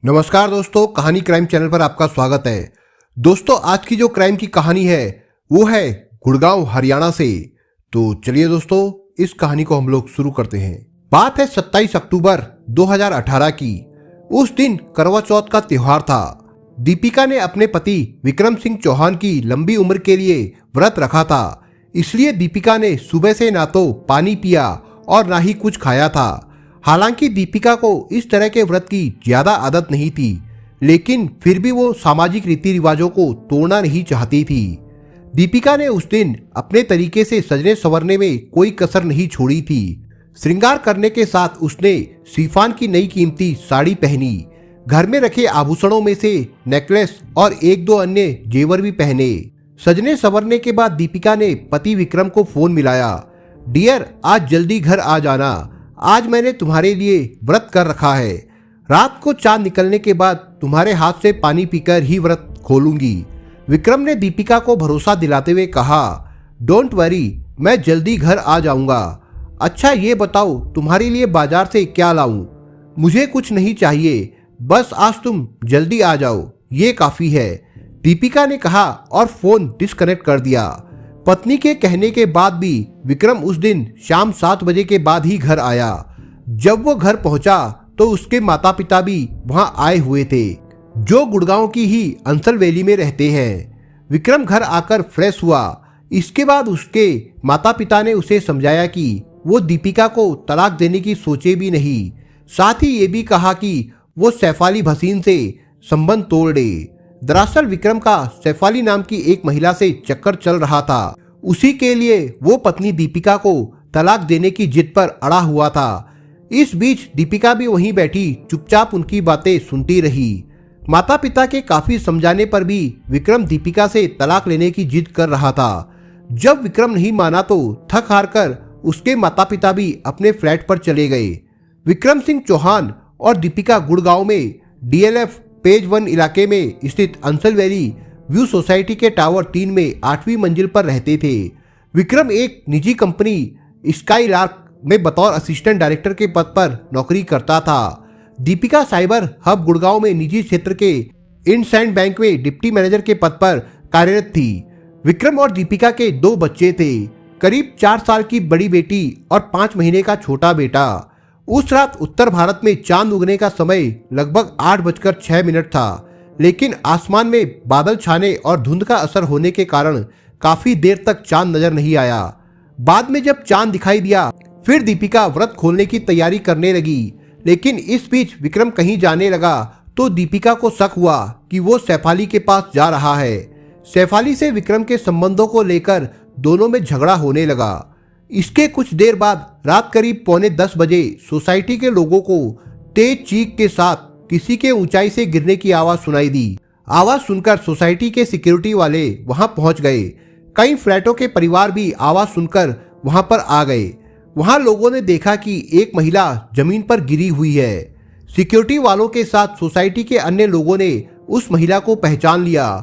नमस्कार दोस्तों, कहानी क्राइम चैनल पर आपका स्वागत है। दोस्तों, आज की जो क्राइम की कहानी है वो है गुड़गांव हरियाणा से। तो चलिए दोस्तों, इस कहानी को हम लोग शुरू करते हैं। बात है 27 अक्टूबर 2018 की। उस दिन करवा चौथ का त्योहार था। दीपिका ने अपने पति विक्रम सिंह चौहान की लंबी उम्र के लिए व्रत रखा था। इसलिए दीपिका ने सुबह से ना तो पानी पिया और ना ही कुछ खाया था। हालांकि दीपिका को इस तरह के व्रत की ज्यादा आदत नहीं थी, लेकिन फिर भी वो सामाजिक रीति रिवाजों को तोड़ना नहीं चाहती थी। दीपिका ने उस दिन अपने तरीके से सजने संवरने में कोई कसर नहीं छोड़ी थी। श्रृंगार करने के साथ उसने शिफॉन की नई कीमती साड़ी पहनी। घर में रखे आभूषणों में से नेकलेस और एक दो अन्य जेवर भी पहने। सजने संवरने के बाद दीपिका ने पति विक्रम को फोन मिलाया। डियर, आज जल्दी घर आ जाना। आज मैंने तुम्हारे लिए व्रत कर रखा है। रात को चांद निकलने के बाद तुम्हारे हाथ से पानी पीकर ही व्रत खोलूंगी। विक्रम ने दीपिका को भरोसा दिलाते हुए कहा, डोंट वरी, मैं जल्दी घर आ जाऊंगा। अच्छा ये बताओ, तुम्हारे लिए बाजार से क्या लाऊं? मुझे कुछ नहीं चाहिए, बस आज तुम जल्दी आ जाओ, ये काफी है, दीपिका ने कहा और फोन डिस्कनेक्ट कर दिया। पत्नी के कहने के बाद भी विक्रम उस दिन शाम 7 बजे के बाद ही घर आया। जब वो घर पहुंचा तो उसके माता पिता भी वहां आए हुए थे, जो गुड़गांव की ही अंसल वैली में रहते हैं। विक्रम घर आकर फ्रेश हुआ। इसके बाद उसके माता पिता ने उसे समझाया कि वो दीपिका को तलाक देने की सोचे भी नहीं। साथ ही ये भी कहा कि वो सैफाली भसीन से संबंध तोड़ दे। दरअसल विक्रम का सैफाली नाम की एक महिला से चक्कर चल रहा था। उसी के लिए वो पत्नी दीपिका को तलाक देने की जिद पर अड़ा हुआ था। इस बीच दीपिका भी वहीं बैठी चुपचाप उनकी बातें सुनती रही। माता पिता के काफी समझाने पर भी विक्रम दीपिका से तलाक लेने की जिद कर रहा था। जब विक्रम नहीं माना तो थक हार कर उसके माता पिता भी अपने फ्लैट पर चले गए। विक्रम सिंह चौहान और दीपिका गुड़गांव में DLF पेज 1 इलाके में स्थित अंसल वैली व्यू सोसाइटी के टावर 3 में 8वीं मंजिल पर रहते थे। विक्रम एक निजी कंपनी स्काईलार्क में बतौर असिस्टेंट डायरेक्टर के पद पर नौकरी करता था। दीपिका साइबर हब गुड़गांव में निजी क्षेत्र के इंडसइंड बैंक में डिप्टी मैनेजर के पद पर कार्यरत थी। विक्रम और दीपिका के 2 बच्चे थे, करीब 4 साल की बड़ी बेटी और 5 महीने का छोटा बेटा। उस रात उत्तर भारत में चांद उगने का समय लगभग 8:06 था, लेकिन आसमान में बादल छाने और धुंध का असर होने के कारण काफी देर तक चांद नजर नहीं आया। बाद में जब चांद दिखाई दिया, फिर दीपिका व्रत खोलने की तैयारी करने लगी। लेकिन इस बीच विक्रम कहीं जाने लगा तो दीपिका को शक हुआ कि वो सैफाली के पास जा रहा है। सैफाली से विक्रम के संबंधों को लेकर दोनों में झगड़ा होने लगा। इसके कुछ देर बाद रात करीब 9:45 बजे सोसाइटी के लोगों को तेज चीख के साथ किसी के ऊंचाई से गिरने की आवाज सुनाई दी। आवाज सुनकर सोसाइटी के सिक्योरिटी वाले वहां पहुंच गए। कई फ्लैटों के परिवार भी आवाज सुनकर वहां पर आ गए। वहां लोगों ने देखा कि एक महिला जमीन पर गिरी हुई है। सिक्योरिटी वालों के साथ सोसाइटी के अन्य लोगों ने उस महिला को पहचान लिया।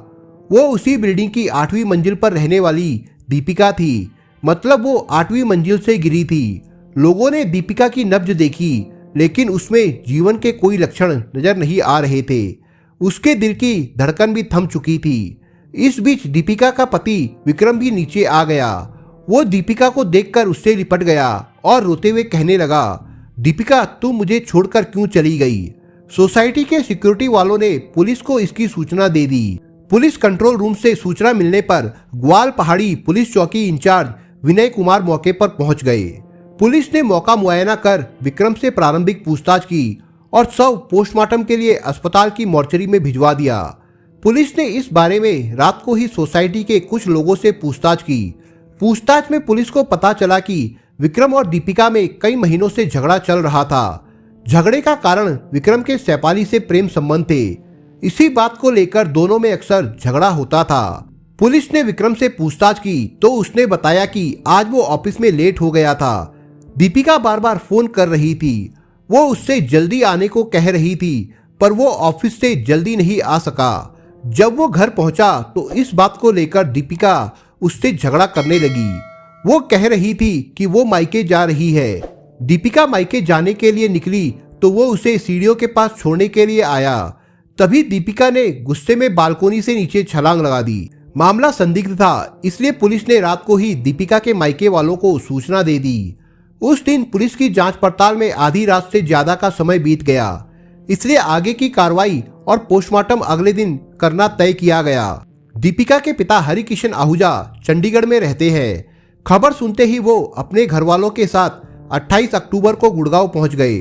वो उसी बिल्डिंग की 8वीं मंजिल पर रहने वाली दीपिका थी, मतलब वो 8वीं मंजिल से गिरी थी। लोगों ने दीपिका की नब्ज देखी, लेकिन उसमें जीवन के कोई लक्षण नजर नहीं आ रहे थे। उसके दिल की धड़कन भी थम चुकी थी। इस बीच दीपिका का पति विक्रम भी नीचे आ गया। वो दीपिका को देखकर उससे लिपट गया और रोते हुए कहने लगा, दीपिका, तुम मुझे छोड़कर क्यों चली गई? सोसाइटी के सिक्योरिटी वालों ने पुलिस को इसकी सूचना दे दी। पुलिस कंट्रोल रूम से सूचना मिलने पर ग्वाल पहाड़ी पुलिस चौकी इंचार्ज विनय कुमार मौके पर पहुंच गए। पुलिस ने मौका मुआयना कर विक्रम से प्रारंभिक पूछताछ की और शव पोस्टमार्टम के लिए अस्पताल की मोर्चरी में भिजवा दिया। पुलिस ने इस बारे में रात को ही सोसाइटी के कुछ लोगों से पूछताछ की। पूछताछ में पुलिस को पता चला कि विक्रम और दीपिका में कई महीनों से झगड़ा चल रहा था। झगड़े का कारण विक्रम के सैफाली से प्रेम संबंध थे। इसी बात को लेकर दोनों में अक्सर झगड़ा होता था। पुलिस ने विक्रम से पूछताछ की तो उसने बताया कि आज वो ऑफिस में लेट हो गया था। दीपिका बार बार फोन कर रही थी। वो उससे जल्दी आने को कह रही थी, पर वो ऑफिस से जल्दी नहीं आ सका। जब वो घर पहुंचा तो इस बात को लेकर दीपिका उससे झगड़ा करने लगी। वो कह रही थी कि वो मायके जा रही है। दीपिका मायके जाने के लिए निकली तो वो उसे सीढ़ियों के पास छोड़ने के लिए आया। तभी दीपिका ने गुस्से में बालकोनी से नीचे छलांग लगा दी। मामला संदिग्ध था, इसलिए पुलिस ने रात को ही दीपिका के मायके वालों को सूचना दे दी। उस दिन पुलिस की जांच पड़ताल में आधी रात से ज्यादा का समय बीत गया, इसलिए आगे की कार्रवाई और पोस्टमार्टम अगले दिन करना तय किया गया। दीपिका के पिता हरिकिशन आहूजा चंडीगढ़ में रहते हैं। खबर सुनते ही वो अपने घर वालों के साथ 28 अक्टूबर को गुड़गांव पहुंच गए।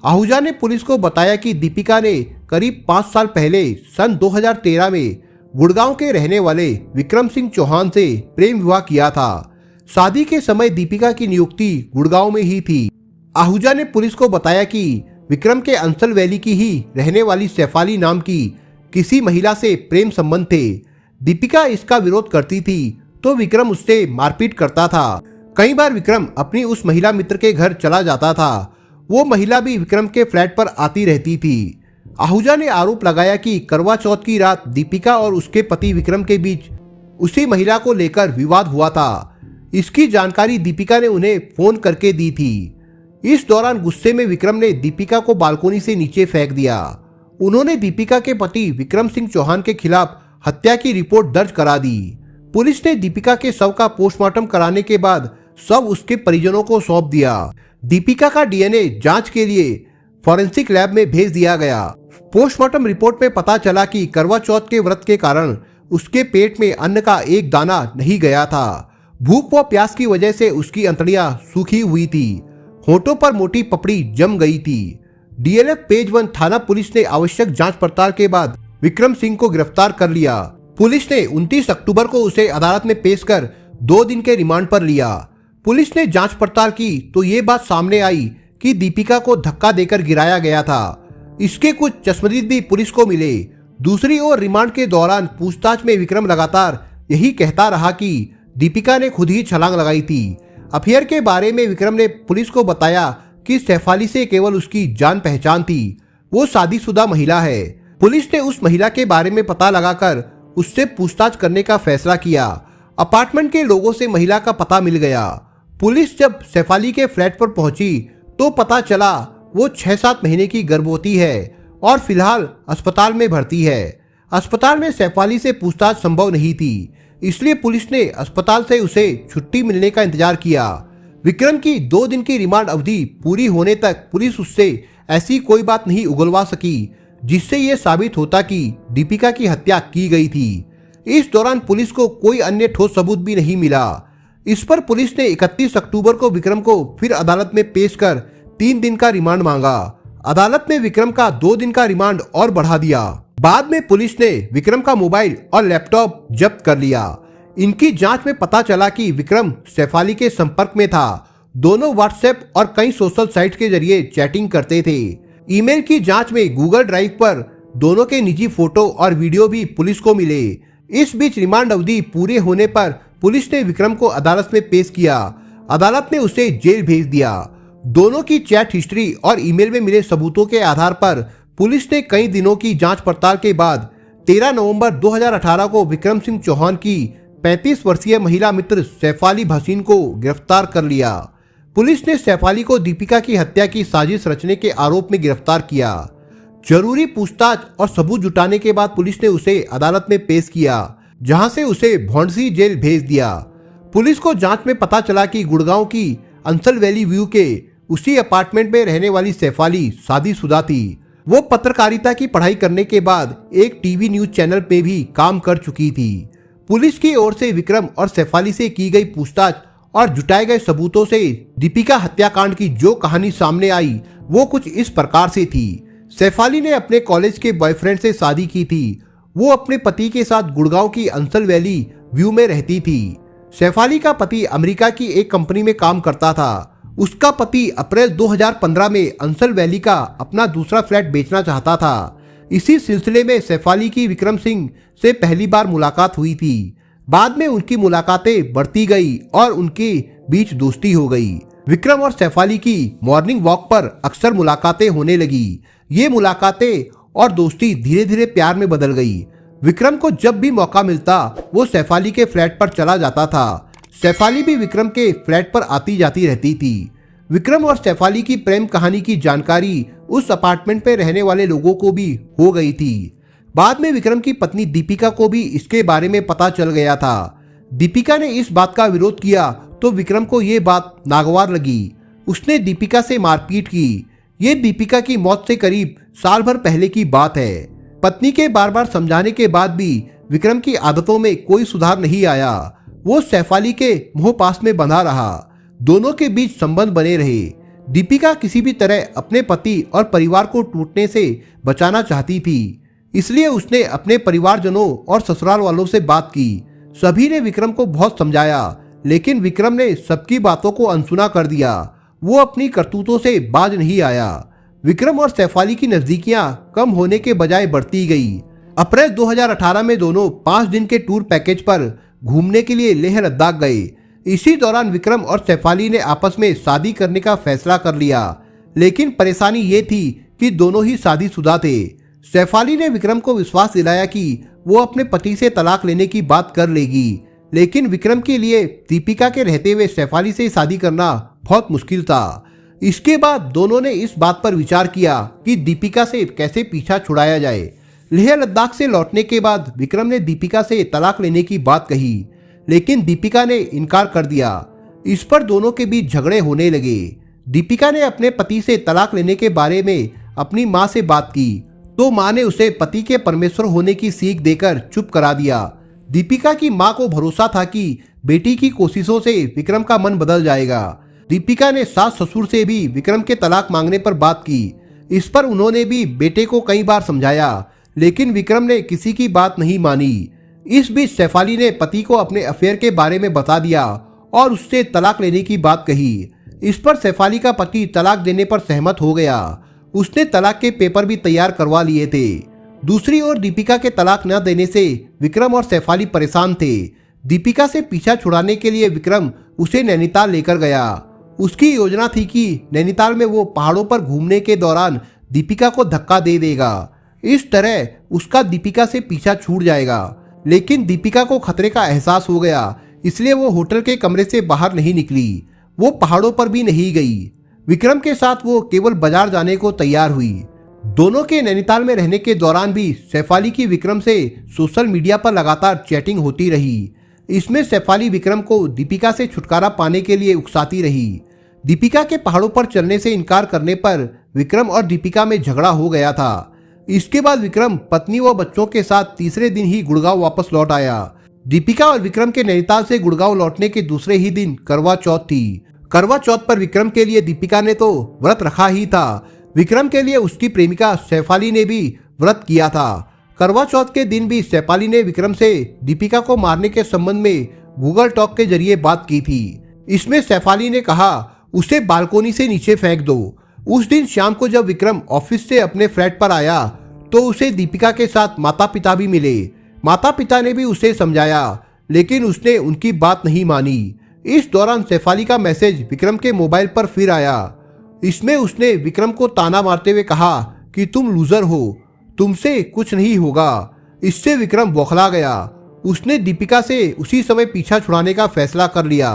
आहूजा ने पुलिस को बताया कि दीपिका ने करीब 5 साल पहले सन 2013 में गुड़गांव के रहने वाले विक्रम सिंह चौहान से प्रेम विवाह किया था। शादी के समय दीपिका की नियुक्ति गुड़गांव में ही थी। आहूजा ने पुलिस को बताया कि विक्रम के अंसल वैली की ही रहने वाली शेफाली नाम की किसी महिला से प्रेम संबंध थे। दीपिका इसका विरोध करती थी तो विक्रम उससे मारपीट करता था। कई बार विक्रम अपनी उस महिला मित्र के घर चला जाता था। वो महिला भी विक्रम के फ्लैट पर आती रहती थी। आहूजा ने आरोप लगाया कि करवा चौथ की रात दीपिका और उसके पति विक्रम के बीच उसी महिला को लेकर विवाद हुआ था। इसकी जानकारी दीपिका ने उन्हें फोन करके दी थी। इस दौरान गुस्से में विक्रम ने दीपिका को बालकोनी से नीचे फेंक दिया। उन्होंने दीपिका के पति विक्रम सिंह चौहान के खिलाफ हत्या की रिपोर्ट दर्ज करा दी। पुलिस ने दीपिका के शव का पोस्टमार्टम कराने के बाद शव उसके परिजनों को सौंप दिया। दीपिका का डीएनए जांच के लिए फॉरेंसिक लैब में भेज दिया गया। पोस्टमार्टम रिपोर्ट में पता चला कि करवा चौथ के व्रत के कारण उसके पेट में अन्न का एक दाना नहीं गया था। भूख व प्यास की वजह से उसकी अंतड़ियां सूखी हुई थी। होठों पर मोटी पपड़ी जम गई थी। डीएलएफ पेज 1 थाना पुलिस ने आवश्यक जांच पड़ताल के बाद विक्रम सिंह को गिरफ्तार कर लिया। पुलिस ने 29 अक्टूबर को उसे अदालत में पेश कर 2 दिन के रिमांड पर लिया। पुलिस ने जांच पड़ताल की तो ये बात सामने आई कि दीपिका को धक्का देकर गिराया गया था। इसके कुछ चश्मदीद भी पुलिस को मिले। दूसरी ओर रिमांड के दौरान पूछताछ में विक्रम लगातार यही कहता रहा कि दीपिका ने खुद ही छलांग लगाई थी। अफेयर के बारे में विक्रम ने पुलिस को बताया कि शेफाली से केवल उसकी जान पहचान थी। वो शादीशुदा महिला है। पुलिस ने उस महिला के बारे में पता लगाकर उससे पूछताछ करने का फैसला किया। अपार्टमेंट के लोगों से महिला का पता मिल गया। पुलिस जब शेफाली के फ्लैट पर पहुंची तो पता चला वो 6-7 महीने की गर्भवती है और फिलहाल अस्पताल में भर्ती है। अस्पताल में शेफाली से पूछताछ संभव नहीं थी, इसलिए पुलिस ने अस्पताल से उसे छुट्टी मिलने का इंतजार किया। विक्रम की 2 दिन की रिमांड अवधि पूरी होने तक पुलिस उससे ऐसी कोई बात नहीं उगलवा सकी जिससे यह साबित होता कि दीपिका की हत्या की गई थी। इस दौरान पुलिस को कोई अन्य ठोस सबूत भी नहीं मिला। इस पर पुलिस ने 31 अक्टूबर को विक्रम को फिर अदालत में पेश कर 3 दिन का रिमांड मांगा। अदालत ने विक्रम का 2 दिन का रिमांड और बढ़ा दिया। बाद में पुलिस ने विक्रम का मोबाइल और लैपटॉप जब्त कर लिया। इनकी जांच में पता चला कि विक्रम शेफाली के संपर्क में था। दोनों व्हाट्सएप और कई सोशल साइट के जरिए चैटिंग करते थे। ईमेल की जांच में गूगल ड्राइव पर दोनों के निजी फोटो और वीडियो भी पुलिस को मिले। इस बीच रिमांड अवधि पूरे होने पर पुलिस ने विक्रम को अदालत में पेश किया। अदालत ने उसे जेल भेज दिया। दोनों की चैट हिस्ट्री और ईमेल में मिले सबूतों के आधार पर पुलिस ने कई दिनों की जांच पड़ताल के बाद 13 नवंबर 2018 को विक्रम सिंह चौहान की 35 वर्षीय महिला मित्र शेफाली भसीन को गिरफ्तार कर लिया। पुलिस ने शेफाली को दीपिका की हत्या की साजिश रचने के आरोप में गिरफ्तार किया। जरूरी पूछताछ और सबूत जुटाने के बाद पुलिस ने उसे अदालत में पेश किया, जहां से उसे भौंडसी जेल भेज दिया। पुलिस को जांच में पता चला कि गुड़गांव की अंसल वैली व्यू के उसी अपार्टमेंट में रहने वाली शेफाली शादीशुदा थी। वो पत्रकारिता की पढ़ाई करने के बाद एक टीवी न्यूज चैनल पे भी काम कर चुकी थी। पुलिस की ओर से विक्रम और शेफाली से की गई पूछताछ और जुटाए गए सबूतों से दीपिका हत्याकांड की जो कहानी सामने आई वो कुछ इस प्रकार से थी। शेफाली ने अपने कॉलेज के बॉयफ्रेंड से शादी की थी। वो अपने पति के साथ गुड़गांव की अंसल वैली व्यू में रहती थी। शेफाली का पति अमेरिका की एक कंपनी में काम करता था। उसका पति अप्रैल 2015 में अंसल वैली का अपना दूसरा फ्लैट बेचना चाहता था। इसी सिलसिले में शेफाली की विक्रम सिंह से पहली बार मुलाकात हुई थी। बाद में उनकी मुलाकातें बढ़ती गई और उनके बीच दोस्ती हो गई। विक्रम और शेफाली की मॉर्निंग वॉक पर अक्सर मुलाकातें होने लगी। ये मुलाकातें और दोस्ती धीरे धीरे प्यार में बदल गई। विक्रम को जब भी मौका मिलता वो शेफाली के फ्लैट पर चला जाता था। शेफाली भी विक्रम के फ्लैट पर आती जाती रहती थी। विक्रम और शेफाली की प्रेम कहानी की जानकारी उस अपार्टमेंट में रहने वाले लोगों को भी हो गई थी। बाद में विक्रम की पत्नी दीपिका को भी इसके बारे में पता चल गया था। दीपिका ने इस बात का विरोध किया तो विक्रम को ये बात नागवार लगी। उसने दीपिका से मारपीट की। ये दीपिका की मौत से करीब साल भर पहले की बात है। पत्नी के बार बार समझाने के बाद भी विक्रम की आदतों में कोई सुधार नहीं आया। वो शेफाली के मुंह पास में बंधा रहा। दोनों के बीच संबंध बने रहे। दीपिका किसी भी तरह अपने पति और परिवार को टूटने से बचाना चाहती थी, इसलिए उसने अपने परिवारजनों और ससुराल वालों से बात की। सभी ने विक्रम को बहुत समझाया, लेकिन विक्रम ने सबकी बातों को अनसुना कर दिया। वो अपनी करतूतों से बाज नहीं आया। विक्रम और शेफाली की नजदीकियां कम होने के बजाय बढ़ती गई। अप्रैल 2018 में दोनों 5 दिन के टूर पैकेज पर घूमने के लिए लेह लद्दाख गए। इसी दौरान विक्रम और शेफाली ने आपस में शादी करने का फैसला कर लिया, लेकिन परेशानी ये थी कि दोनों ही शादीशुदा थे। शेफाली ने विक्रम को विश्वास दिलाया कि वो अपने पति से तलाक लेने की बात कर लेगी, लेकिन विक्रम के लिए दीपिका के रहते हुए शेफाली से शादी करना बहुत मुश्किल था। इसके बाद दोनों ने इस बात पर विचार किया कि दीपिका से कैसे पीछा छुड़ाया जाए। लेह लद्दाख से लौटने के बाद विक्रम ने दीपिका से तलाक लेने की बात कही, लेकिन दीपिका ने इनकार कर दिया। इस पर दोनों के बीच झगड़े होने लगे। दीपिका ने अपने पति से तलाक लेने के बारे में अपनी मां से बात की, तो मां ने उसे पति के परमेश्वर होने की सीख देकर चुप करा दिया। दीपिका की मां को भरोसा था कि बेटी की कोशिशों से विक्रम का मन बदल जाएगा। दीपिका ने सास ससुर से भी विक्रम के तलाक मांगने पर बात की। इस पर उन्होंने भी बेटे को कई बार समझाया, लेकिन विक्रम ने किसी की बात नहीं मानी। इस बीच शेफाली ने पति को अपने अफेयर के बारे में बता दिया और उससे तलाक लेने की बात कही। इस पर शेफाली का पति तलाक देने पर सहमत हो गया। उसने तलाक के पेपर भी तैयार करवा लिए थे। दूसरी ओर दीपिका के तलाक न देने से विक्रम और शेफाली परेशान थे। दीपिका से पीछा छुड़ाने के लिए विक्रम उसे नैनीताल लेकर गया। उसकी योजना थी कि नैनीताल में वो पहाड़ों पर घूमने के दौरान दीपिका को धक्का दे देगा। इस तरह उसका दीपिका से पीछा छूट जाएगा। लेकिन दीपिका को खतरे का एहसास हो गया, इसलिए वो होटल के कमरे से बाहर नहीं निकली। वो पहाड़ों पर भी नहीं गई। विक्रम के साथ वो केवल बाजार जाने को तैयार हुई। दोनों के नैनीताल में रहने के दौरान भी शेफाली की विक्रम से सोशल मीडिया पर लगातार चैटिंग होती रही। इसमें शेफाली विक्रम को दीपिका से छुटकारा पाने के लिए उकसाती रही। दीपिका के पहाड़ों पर चलने से इनकार करने पर विक्रम और दीपिका में झगड़ा हो गया था। इसके बाद विक्रम पत्नी व बच्चों के साथ तीसरे दिन ही गुड़गांव वापस लौट आया। दीपिका और विक्रम के नैनीताल से गुड़गांव लौटने के दूसरे ही दिन करवा चौथ थी। करवा चौथ पर विक्रम के लिए दीपिका ने तो व्रत रखा ही था। विक्रम के लिए उसकी प्रेमिका शेफाली ने भी व्रत किया था। करवा चौथ के दिन भी शेफाली ने विक्रम से दीपिका को मारने के संबंध में गूगल टॉक के जरिए बात की थी। इसमें शेफाली ने कहा उसे बालकोनी से नीचे फेंक दो। उस दिन शाम को जब विक्रम ऑफिस से अपने फ्लैट पर आया तो उसे दीपिका के साथ माता पिता भी मिले। माता पिता ने भी उसे समझाया, लेकिन उसने उनकी बात नहीं मानी। इस दौरान शेफाली का मैसेज विक्रम के मोबाइल पर फिर आया। इसमें उसने विक्रम को ताना मारते हुए कहा कि तुम लूजर हो, तुमसे कुछ नहीं होगा। इससे विक्रम बौखला गया। उसने दीपिका से उसी समय पीछा छुड़ाने का फैसला कर लिया।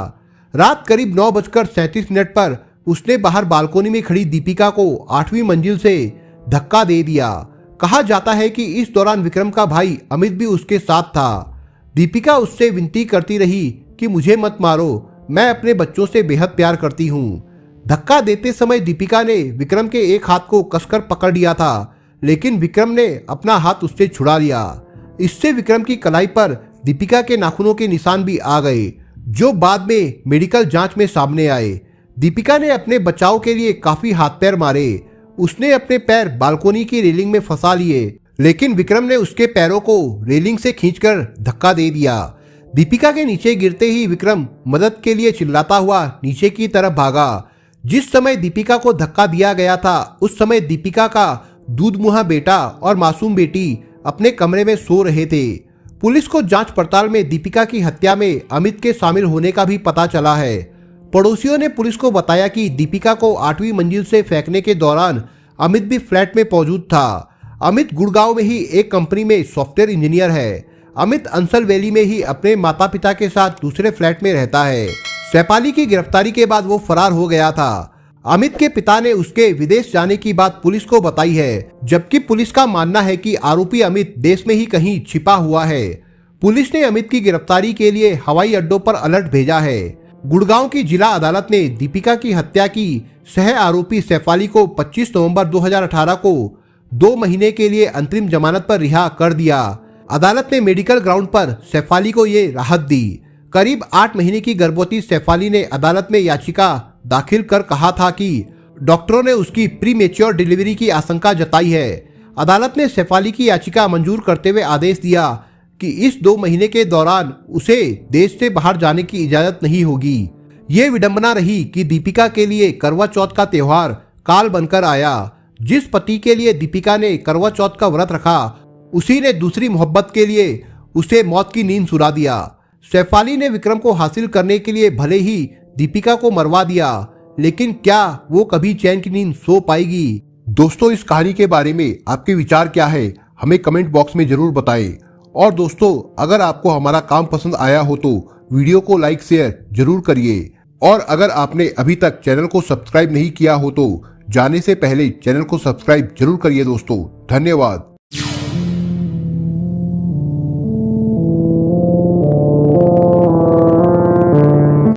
रात करीब 9:37 पर उसने बाहर बालकोनी में खड़ी दीपिका को 8वीं मंजिल से धक्का दे दिया। कहा जाता है कि इस दौरान विक्रम का भाई अमित भी उसके साथ था। दीपिका उससे विनती करती रही कि मुझे मत मारो, मैं अपने बच्चों से बेहद प्यार करती हूँ। धक्का देते समय दीपिका ने विक्रम के एक हाथ को कसकर पकड़ लिया था, लेकिन विक्रम ने अपना हाथ उससे छुड़ा लिया। इससे विक्रम की कलाई पर दीपिका के नाखूनों के निशान भी आ गए, जो बाद में मेडिकल जांच में सामने आए। दीपिका ने अपने बचाव के लिए काफी हाथ पैर मारे। उसने अपने पैर बालकोनी की रेलिंग में फंसा लिए, लेकिन विक्रम ने उसके पैरों को रेलिंग से खींचकर धक्का दे दिया। दीपिका के नीचे गिरते ही विक्रम मदद के लिए चिल्लाता हुआ नीचे की तरफ भागा। जिस समय दीपिका को धक्का दिया गया था, उस समय दीपिका का दूधमुहा बेटा और मासूम बेटी अपने कमरे में सो रहे थे। पुलिस को जांच पड़ताल में दीपिका की हत्या में अमित के शामिल होने का भी पता चला है। पड़ोसियों ने पुलिस को बताया कि दीपिका को 8वीं मंजिल से फेंकने के दौरान अमित भी फ्लैट में मौजूद था। अमित गुड़गांव में ही एक कंपनी में सॉफ्टवेयर इंजीनियर है। अमित अंसल वैली में ही अपने माता पिता के साथ दूसरे फ्लैट में रहता है। शेफाली की गिरफ्तारी के बाद वो फरार हो गया था। अमित के पिता ने उसके विदेश जाने की बात पुलिस को बताई है, जबकि पुलिस का मानना है कि आरोपी अमित देश में ही कहीं छिपा हुआ है। पुलिस ने अमित की गिरफ्तारी के लिए हवाई अड्डों पर अलर्ट भेजा है। गुड़गांव की जिला अदालत ने दीपिका की हत्या की सह आरोपी सैफाली को 25 नवंबर 2018 को 2 महीने के लिए अंतरिम जमानत पर रिहा कर दिया। अदालत ने मेडिकल ग्राउंड पर सैफाली को ये राहत दी। करीब 8 महीने की गर्भवती सैफाली ने अदालत में याचिका दाखिल कर कहा था कि डॉक्टरों ने उसकी प्रीमेच्योर डिलीवरी की आशंका जताई है। अदालत ने सैफाली की याचिका मंजूर करते हुए आदेश दिया कि इस 2 महीने के दौरान उसे देश से बाहर जाने की इजाजत नहीं होगी। ये विडंबना रही कि दीपिका के लिए करवा चौथ का त्योहार काल बनकर आया। जिस पति के लिए दीपिका ने करवा चौथ का व्रत रखा, उसी ने दूसरी मोहब्बत के लिए उसे मौत की नींद सुला दिया। सैफाली ने विक्रम को हासिल करने के लिए भले ही दीपिका को मरवा दिया, लेकिन क्या वो कभी चैन की नींद सो पाएगी? दोस्तों, इस कहानी के बारे में आपके विचार क्या है, हमें कमेंट बॉक्स में जरूर बताएं। और दोस्तों, अगर आपको हमारा काम पसंद आया हो तो वीडियो को लाइक शेयर जरूर करिए। और अगर आपने अभी तक चैनल को सब्सक्राइब नहीं किया हो तो जाने से पहले चैनल को सब्सक्राइब जरूर करिए दोस्तों। धन्यवाद।